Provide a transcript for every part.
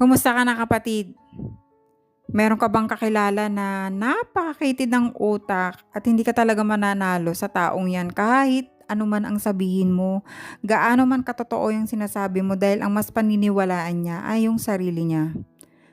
Kumusta ka na kapatid? Meron ka bang kakilala na napakakitid ng utak at hindi ka talaga mananalo sa taong yan kahit ano man ang sabihin mo, gaano man katotoo yung sinasabi mo dahil ang mas paniniwalaan niya ay yung sarili niya.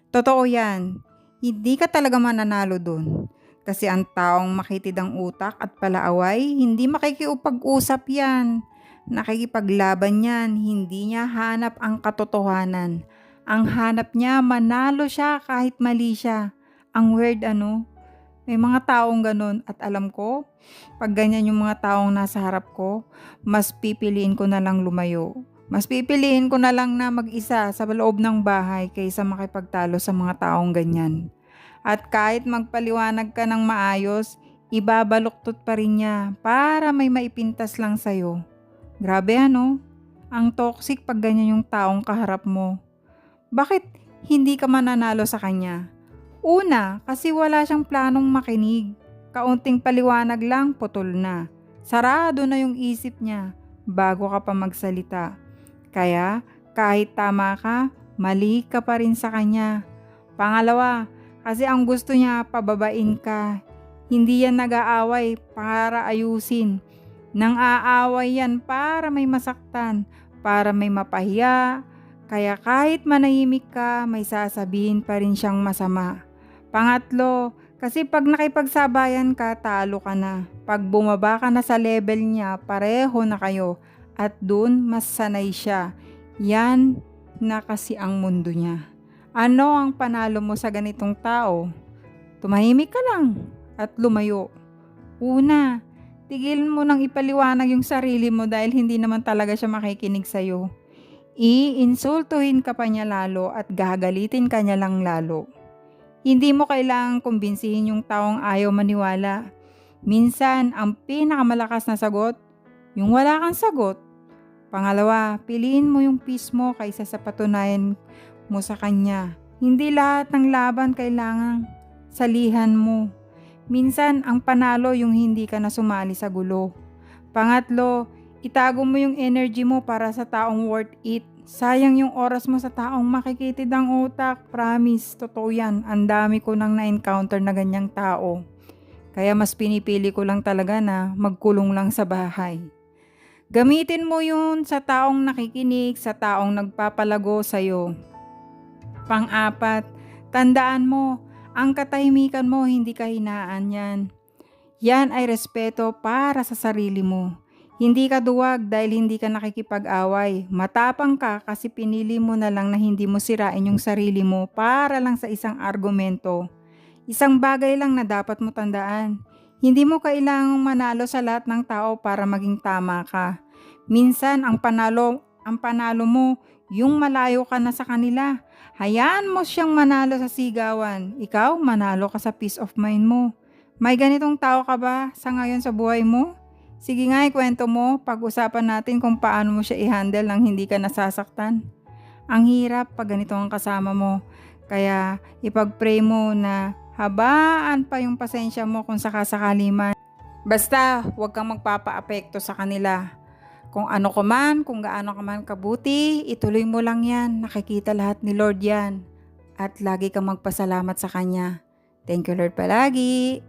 Totoo yan, hindi ka talaga mananalo dun. Kasi ang taong makitid ang utak at palaaway, hindi makikiupag-usap yan. Nakikipaglaban yan, hindi niya hanap ang katotohanan. Ang hanap niya, manalo siya kahit mali siya. Ang weird ano? May mga taong ganun at alam ko, pag ganyan yung mga taong nasa harap ko, mas pipiliin ko na lang lumayo. Mas pipiliin ko na lang na mag-isa sa loob ng bahay kaysa makipagtalo sa mga taong ganyan. At kahit magpaliwanag ka ng maayos, ibabaluktot pa rin niya para may maipintas lang sa'yo. Grabe ano? Ang toxic pag ganyan yung taong kaharap mo. Bakit hindi ka mananalo sa kanya? Una, kasi wala siyang planong makinig. Kaunting paliwanag lang, putol na. Sarado na yung isip niya bago ka pa magsalita. Kaya, kahit tama ka, mali ka pa rin sa kanya. Pangalawa, kasi ang gusto niya, pababain ka. Hindi yan nag-aaway para ayusin. Nang aaway yan para may masaktan, para may mapahiya. Kaya kahit manahimik ka, may sasabihin pa rin siyang masama. Pangatlo, kasi pag nakipagsabayan ka, talo ka na. Pag bumaba ka na sa level niya, pareho na kayo. At dun, mas sanay siya. Yan na kasi ang mundo niya. Ano ang panalo mo sa ganitong tao? Tumahimik ka lang at lumayo. Una, tigilin mo nang ipaliwanag yung sarili mo dahil hindi naman talaga siya makikinig sa'yo. Iinsultuhin ka pa niya lalo at gagalitin ka niya lang lalo. Hindi mo kailangang kumbinsihin yung taong ayaw maniwala. Minsan, ang pinakamalakas na sagot, yung wala kang sagot. Pangalawa, piliin mo yung peace mo kaysa sa patunayan mo sa kanya. Hindi lahat ng laban kailangang salihan mo. Minsan, ang panalo yung hindi ka na sumali sa gulo. Pangatlo, itago mo yung energy mo para sa taong worth it. Sayang yung oras mo sa taong makikitid ang utak. Promise, totoo yan. Ang dami ko nang na-encounter na ganyang tao. Kaya mas pinipili ko lang talaga na magkulong lang sa bahay. Gamitin mo yun sa taong nakikinig, sa taong nagpapalago sa'yo. Pang-apat, tandaan mo, ang katahimikan mo hindi kahinaan yan. Yan ay respeto para sa sarili mo. Hindi ka duwag dahil hindi ka nakikipag-away. Matapang ka kasi pinili mo na lang na hindi mo sirain yung sarili mo para lang sa isang argumento. Isang bagay lang na dapat mo tandaan. Hindi mo kailangang manalo sa lahat ng tao para maging tama ka. Minsan ang panalo mo, yung malayo ka na sa kanila. Hayaan mo siyang manalo sa sigawan. Ikaw, manalo ka sa peace of mind mo. May ganitong tao ka ba sa ngayon sa buhay mo? Sige nga, ikwento mo, pag-usapan natin kung paano mo siya i-handle nang hindi ka nasasaktan. Ang hirap pag ganito ang kasama mo, kaya ipag-pray mo na habaan pa yung pasensya mo kung sakasakali man. Basta, huwag kang magpapa-apekto sa kanila. Kung ano ka man, kung gaano ka man kabuti, ituloy mo lang yan. Nakikita lahat ni Lord yan. At lagi kang magpasalamat sa Kanya. Thank you Lord palagi.